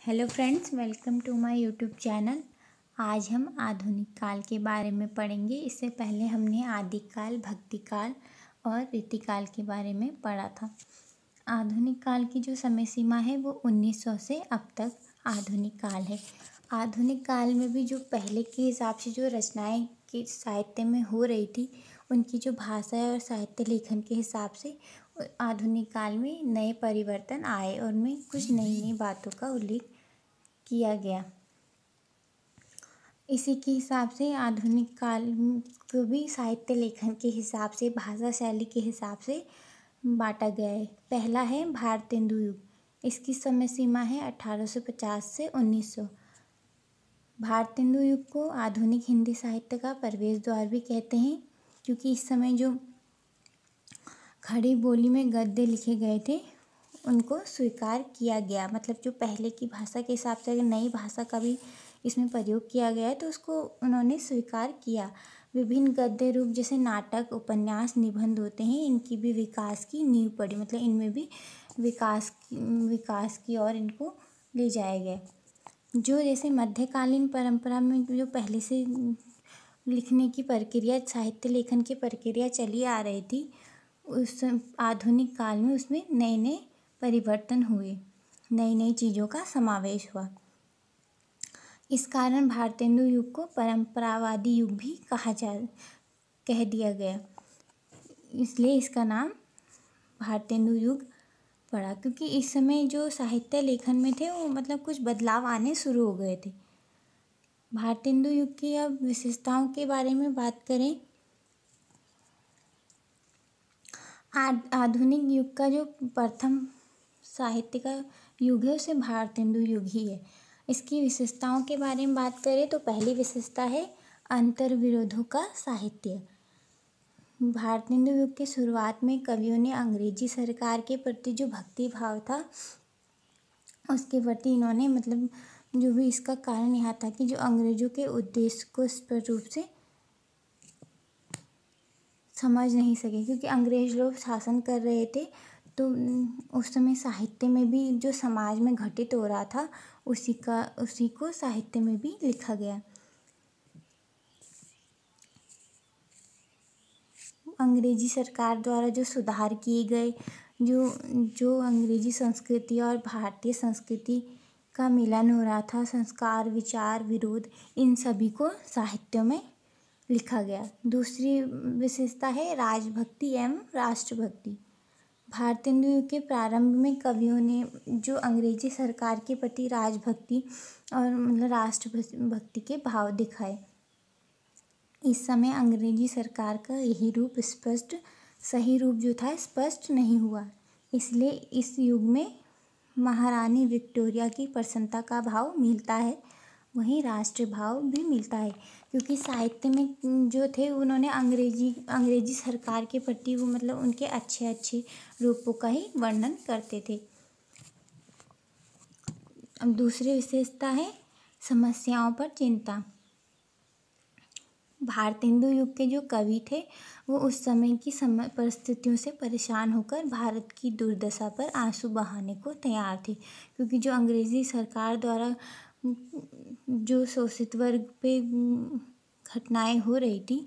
Hello friends, welcome to my YouTube channel. आज हम आधुनिक काल के बारे में पढ़ेंगे। इससे पहले हमने आदिकाल, भक्तिकाल और रीतिकाल के बारे में पढ़ा था। आधुनिक काल की जो समय सीमा है वो 1900 से अब तक आधुनिक काल है। आधुनिक काल में भी जो पहले के हिसाब से जो रचनाएं की साहित्य में हो रही थी, उनकी जो भाषा और साहित्य लेखन के हिसाब से आधुनिक काल में नए परिवर्तन आए और उनमें कुछ नई नई बातों का उल्लेख किया गया। इसी के हिसाब से आधुनिक काल को भी साहित्य लेखन के हिसाब से, भाषा शैली के हिसाब से बांटा गया है। पहला है भारतेंदु युग। इसकी समय सीमा है 1850 से 1900। भारतेंदु युग को आधुनिक हिंदी साहित्य का प्रवेश द्वार भी कहते हैं, क्योंकि इस समय जो खड़ी बोली में गद्य लिखे गए थे उनको स्वीकार किया गया। मतलब जो पहले की भाषा के हिसाब से अगर नई भाषा का भी इसमें प्रयोग किया गया है तो उसको उन्होंने स्वीकार किया। विभिन्न गद्य रूप जैसे नाटक, उपन्यास, निबंध होते हैं, इनकी भी विकास की नींव पड़ी। मतलब इनमें भी विकास की ओर इनको ले जाया गया। जो जैसे मध्यकालीन परंपरा में जो पहले से लिखने की प्रक्रिया, साहित्य लेखन की प्रक्रिया चली आ रही थी, उस आधुनिक काल में उसमें नए नए परिवर्तन हुए, नई नई चीज़ों का समावेश हुआ। इस कारण भारतेंदु युग को परंपरावादी युग भी कह दिया गया। इसलिए इसका नाम भारतेंदु युग पड़ा, क्योंकि इस समय जो साहित्य लेखन में थे वो मतलब कुछ बदलाव आने शुरू हो गए थे। भारतेंदु युग की अब विशेषताओं के बारे में बात करें। आधुनिक युग का जो प्रथम साहित्य का युग है उसे भारतेंदु युग ही है। इसकी विशेषताओं के बारे में बात करें तो पहली विशेषता है अंतर्विरोधों का साहित्य। भारतेंदु युग के शुरुआत में कवियों ने अंग्रेजी सरकार के प्रति जो भक्ति भाव था उसके प्रति इन्होंने मतलब जो भी इसका कारण यह था कि जो अंग्रेजों के उद्देश्य को स्पष्ट रूप से समझ नहीं सके, क्योंकि अंग्रेज लोग शासन कर रहे थे। तो उस समय साहित्य में भी जो समाज में घटित हो रहा था उसी को साहित्य में भी लिखा गया। अंग्रेजी सरकार द्वारा जो सुधार किए गए, जो अंग्रेजी संस्कृति और भारतीय संस्कृति का मिलन हो रहा था, संस्कार, विचार, विरोध, इन सभी को साहित्य में लिखा गया। दूसरी विशेषता है राजभक्ति एवं राष्ट्रभक्ति। भारतेंदु युग के प्रारंभ में कवियों ने जो अंग्रेजी सरकार के प्रति राजभक्ति और मतलब राष्ट्रभक्ति के भाव दिखाए। इस समय अंग्रेजी सरकार का यही रूप सही रूप जो था स्पष्ट नहीं हुआ। इसलिए इस युग में महारानी विक्टोरिया की प्रसन्नता का भाव मिलता है, वहीं राष्ट्र भाव भी मिलता है, क्योंकि साहित्य में जो थे उन्होंने अंग्रेजी सरकार के प्रति वो मतलब उनके अच्छे अच्छे रूपों का ही वर्णन करते थे। अब दूसरी विशेषता है समस्याओं पर चिंता। भारतेंदु युग के जो कवि थे वो उस समय की परिस्थितियों से परेशान होकर भारत की दुर्दशा पर आंसू बहाने को तैयार थे, क्योंकि जो अंग्रेजी सरकार द्वारा जो शोषित वर्ग पे घटनाएं हो रही थी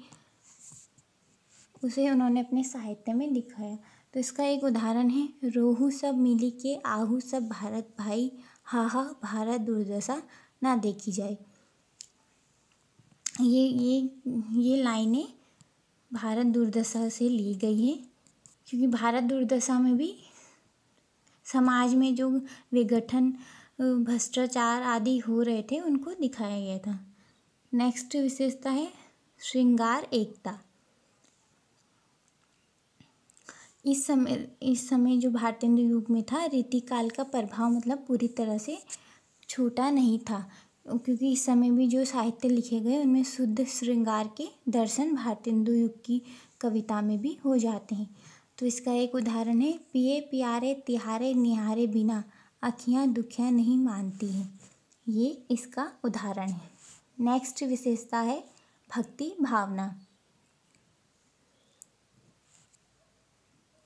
उसे उन्होंने अपने साहित्य में दिखाया। तो इसका एक उदाहरण है रोहू सब मिली के आहू सब भारत भाई, हा हा भारत दुर्दशा ना देखी जाए। ये लाइनें भारत दुर्दशा से ली गई हैं, क्योंकि भारत दुर्दशा में भी समाज में जो विघटन, भ्रष्टाचार आदि हो रहे थे उनको दिखाया गया था। नेक्स्ट विशेषता है श्रृंगार एकता। इस समय जो भारतेंदु युग में था, रीतिकाल का प्रभाव मतलब पूरी तरह से छूटा नहीं था, क्योंकि इस समय भी जो साहित्य लिखे गए उनमें शुद्ध श्रृंगार के दर्शन भारतेंदु युग की कविता में भी हो जाते हैं। तो इसका एक उदाहरण है पिए प्यारे तिहारे निहारे बिना अखियाँ दुखियाँ नहीं मानती हैं। ये इसका उदाहरण है। नेक्स्ट विशेषता है भक्ति भावना।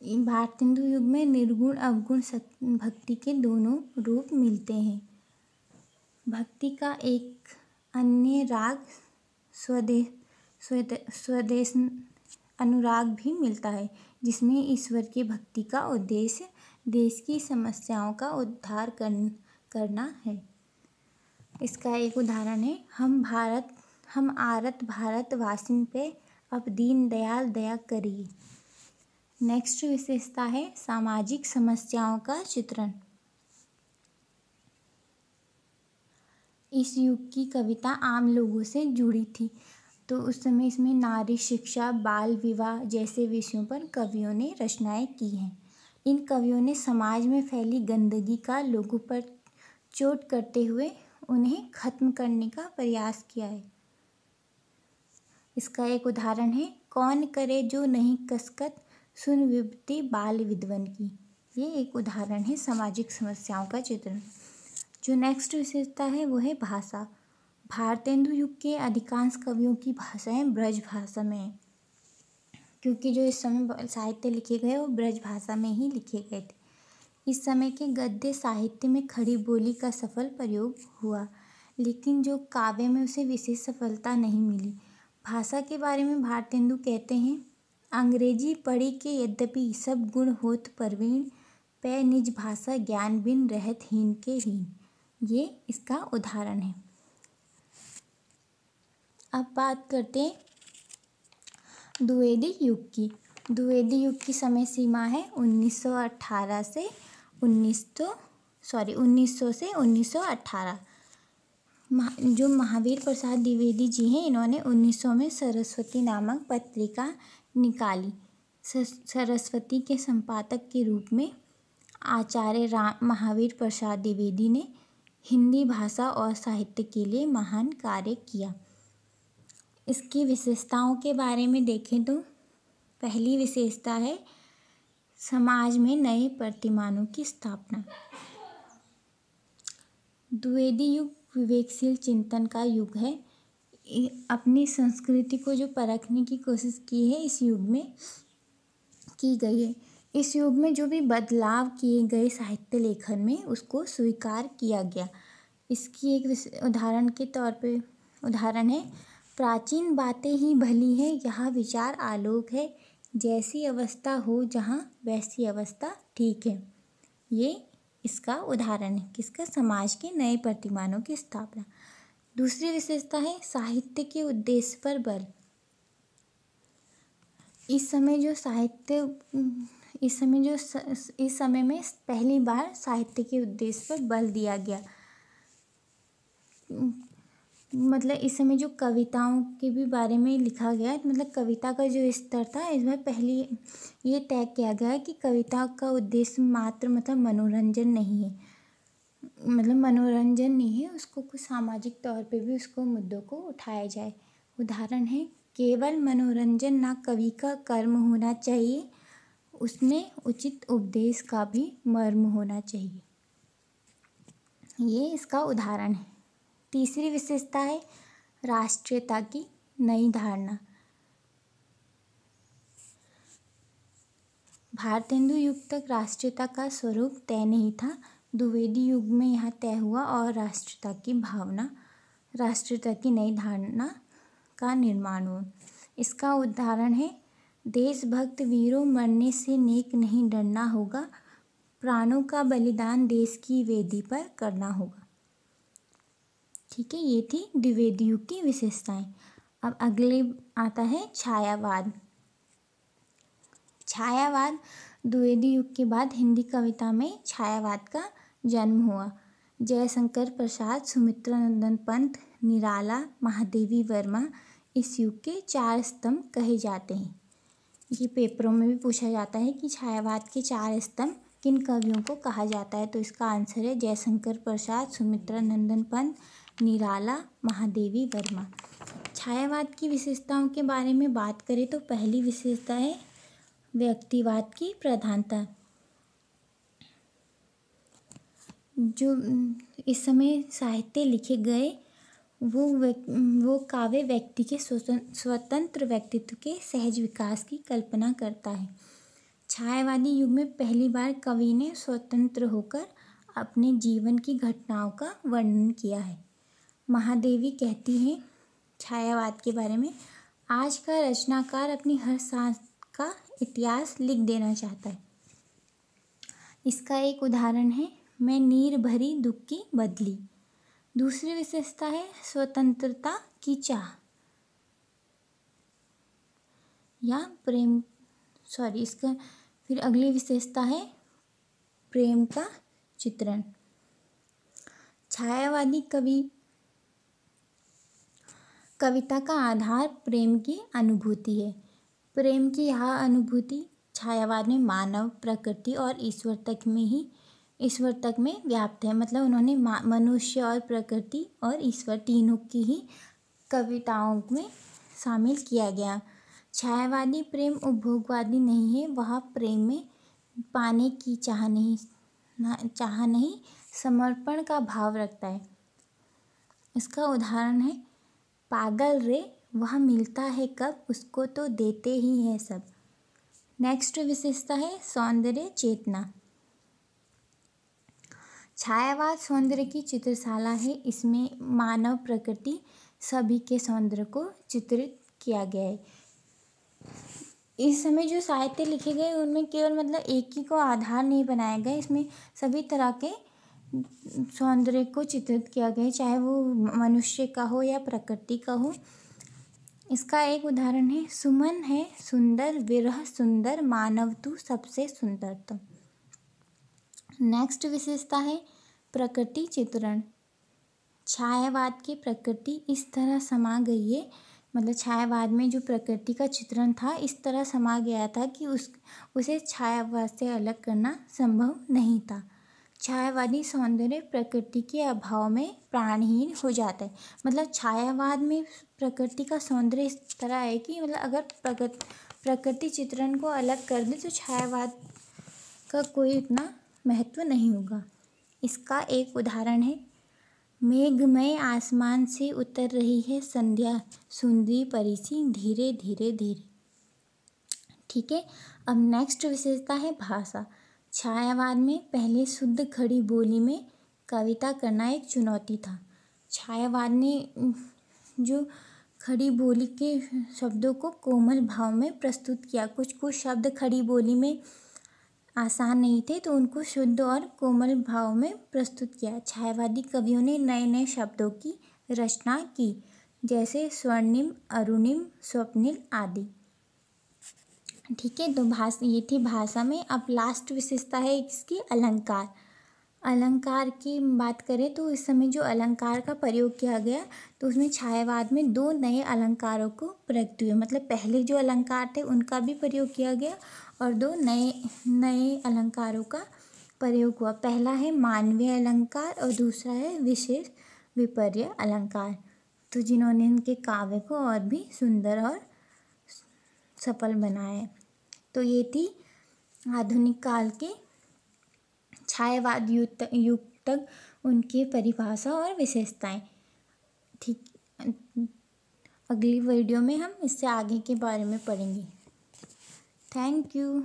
भारतेंदु युग में निर्गुण अवगुण भक्ति के दोनों रूप मिलते हैं। भक्ति का एक अन्य राग स्वदेश अनुराग भी मिलता है, जिसमें ईश्वर की भक्ति का उद्देश्य देश की समस्याओं का उद्धार करना है। इसका एक उदाहरण है, हम आरत भारतवासिन पे अब दीन दयाल दया करिए। नेक्स्ट विशेषता है सामाजिक समस्याओं का चित्रण। इस युग की कविता आम लोगों से जुड़ी थी, तो उस समय इसमें नारी शिक्षा, बाल विवाह जैसे विषयों पर कवियों ने रचनाएं की हैं। इन कवियों ने समाज में फैली गंदगी का लोगों पर चोट करते हुए उन्हें खत्म करने का प्रयास किया है। इसका एक उदाहरण है, कौन करे जो नहीं कसकत, सुन विपत्ति बाल विद्वन की। ये एक उदाहरण है सामाजिक समस्याओं का चित्रण। जो नेक्स्ट विशेषता है वो है भाषा। भारतेंदु युग के अधिकांश कवियों की भाषाएं ब्रज भाषा में है, क्योंकि जो इस समय साहित्य लिखे गए वो ब्रज भाषा में ही लिखे गए थे। इस समय के गद्य साहित्य में खड़ी बोली का सफल प्रयोग हुआ, लेकिन जो काव्य में उसे विशेष सफलता नहीं मिली। भाषा के बारे में भारतेंदु कहते हैं, अंग्रेजी पढ़ी के यद्यपि सब गुण होत परवीण, पै निज भाषा ज्ञान बिन रहत हीन के हीन। ये इसका उदाहरण है। अब बात करते हैं द्विवेदी युग की। द्विवेदी युग की समय सीमा है 1900 से 1918। जो महावीर प्रसाद द्विवेदी जी हैं, इन्होंने 1900 में सरस्वती नामक पत्रिका निकाली। सरस्वती के संपादक के रूप में आचार्य महावीर प्रसाद द्विवेदी ने हिंदी भाषा और साहित्य के लिए महान कार्य किया। इसकी विशेषताओं के बारे में देखें तो पहली विशेषता है समाज में नए प्रतिमानों की स्थापना। द्विवेदी युग विवेकशील चिंतन का युग है। अपनी संस्कृति को जो परखने की कोशिश की है इस युग में की गई है। इस युग में जो भी बदलाव किए गए साहित्य लेखन में उसको स्वीकार किया गया। इसकी एक उदाहरण के तौर पे उदाहरण है, प्राचीन बातें ही भली है, यहाँ विचार आलोक है, जैसी अवस्था हो जहाँ वैसी अवस्था ठीक है। ये इसका उदाहरण है किसका, समाज के नए प्रतिमानों की स्थापना। दूसरी विशेषता है साहित्य के उद्देश्य पर बल। इस समय में पहली बार साहित्य के उद्देश्य पर बल दिया गया। मतलब इस समय जो कविताओं के भी बारे में लिखा गया, मतलब कविता का जो स्तर था इसमें पहले ये तय किया गया कि कविता का उद्देश्य मात्र मतलब मनोरंजन नहीं है, उसको कुछ सामाजिक तौर पे भी उसको मुद्दों को उठाया जाए। उदाहरण है, केवल मनोरंजन ना कवि का कर्म होना चाहिए, उसमें उचित उपदेश का भी मर्म होना चाहिए। ये इसका उदाहरण है। तीसरी विशेषता है राष्ट्रीयता की नई धारणा। भारतेंदु युग तक राष्ट्रीयता का स्वरूप तय नहीं था। द्विवेदी युग में यह तय हुआ और राष्ट्रीयता की नई धारणा का निर्माण हुआ। इसका उदाहरण है, देशभक्त वीरों मरने से नेक नहीं डरना होगा, प्राणों का बलिदान देश की वेदी पर करना होगा। ठीक है, ये थी द्विवेदी युग की विशेषताएं। अब अगले आता है छायावाद। छायावाद द्विवेदी युग के बाद हिंदी कविता में छायावाद का जन्म हुआ। जयशंकर प्रसाद, सुमित्रा नंदन पंत, निराला, महादेवी वर्मा इस युग के 4 स्तंभ कहे जाते हैं। ये पेपरों में भी पूछा जाता है कि छायावाद के 4 स्तंभ किन कवियों को कहा जाता है, तो इसका आंसर है जयशंकर प्रसाद, सुमित्रा नंदन पंत, निराला, महादेवी वर्मा। छायावाद की विशेषताओं के बारे में बात करें तो पहली विशेषता है व्यक्तिवाद की प्रधानता। जो इस समय साहित्य लिखे गए वो काव्य व्यक्ति के स्वतंत्र व्यक्तित्व के सहज विकास की कल्पना करता है। छायावादी युग में पहली बार कवि ने स्वतंत्र होकर अपने जीवन की घटनाओं का वर्णन किया है। महादेवी कहती हैं छायावाद के बारे में, आज का रचनाकार अपनी हर सांस का इतिहास लिख देना चाहता है। इसका एक उदाहरण है मैं नीर भरी दुख की बदली। दूसरी विशेषता है स्वतंत्रता की चाह या प्रेम, इसका फिर अगली विशेषता है प्रेम का चित्रण। छायावादी कविता का आधार प्रेम की अनुभूति है। प्रेम की यह अनुभूति छायावाद में मानव, प्रकृति और ईश्वर तक में व्याप्त है। मतलब उन्होंने मनुष्य और प्रकृति और ईश्वर तीनों की ही कविताओं में शामिल किया गया। छायावादी प्रेम उपभोगवादी नहीं है, वह प्रेम में पाने की चाह नहीं समर्पण का भाव रखता है। इसका उदाहरण है पागल रे वह मिलता है कब, उसको तो देते ही है सब। नेक्स्ट विशेषता है सौंदर्य चेतना। छायावाद सौंदर्य की चित्रशाला है। इसमें मानव, प्रकृति सभी के सौंदर्य को चित्रित किया गया है। इस समय जो साहित्य लिखे गए उनमें केवल मतलब एक ही को आधार नहीं बनाया गया, इसमें सभी तरह के सौंदर्य को चित्रित किया गया है, चाहे वो मनुष्य का हो या प्रकृति का हो। इसका एक उदाहरण है सुमन है सुंदर विरह सुंदर मानव तू सबसे सुंदरतम। नेक्स्ट विशेषता है प्रकृति चित्रण। छायावाद की प्रकृति इस तरह समा गई है, मतलब छायावाद में जो प्रकृति का चित्रण था इस तरह समा गया था कि उसे छायावाद से अलग करना संभव नहीं था। छायावादी सौंदर्य प्रकृति के अभाव में प्राणहीन हो जाता है। मतलब छायावाद में प्रकृति का सौंदर्य इस तरह है कि मतलब अगर प्रकृति चित्रण को अलग कर दे तो छायावाद का कोई उतना महत्व नहीं होगा। इसका एक उदाहरण है मेघमय आसमान से उतर रही है संध्या सुंदरी परिसी धीरे धीरे धीरे। ठीक है, अब नेक्स्ट विशेषता है भाषा। छायावाद में पहले शुद्ध खड़ी बोली में कविता करना एक चुनौती था। छायावाद ने जो खड़ी बोली के शब्दों को कोमल भाव में प्रस्तुत किया। कुछ शब्द खड़ी बोली में आसान नहीं थे तो उनको शुद्ध और कोमल भाव में प्रस्तुत किया। छायावादी कवियों ने नए नए शब्दों की रचना की, जैसे स्वर्णिम, अरुणिम, स्वप्निल आदि। ठीक है, तो ये थी भाषा में। अब लास्ट विशेषता है इसकी अलंकार। अलंकार की बात करें तो इस समय जो अलंकार का प्रयोग किया गया तो उसमें छायावाद में 2 नए अलंकारों को प्रयुक्त हुए। मतलब पहले जो अलंकार थे उनका भी प्रयोग किया गया और 2 नए अलंकारों का प्रयोग हुआ। पहला है मानवीय अलंकार और दूसरा है विशेष विपर्य अलंकार, तो जिन्होंने इनके काव्य को और भी सुंदर और सफल बनाया है। तो ये थी आधुनिक काल के छायावाद युग तक उनकी परिभाषा और विशेषताएं। ठीक, अगली वीडियो में हम इससे आगे के बारे में पढ़ेंगे। Thank you.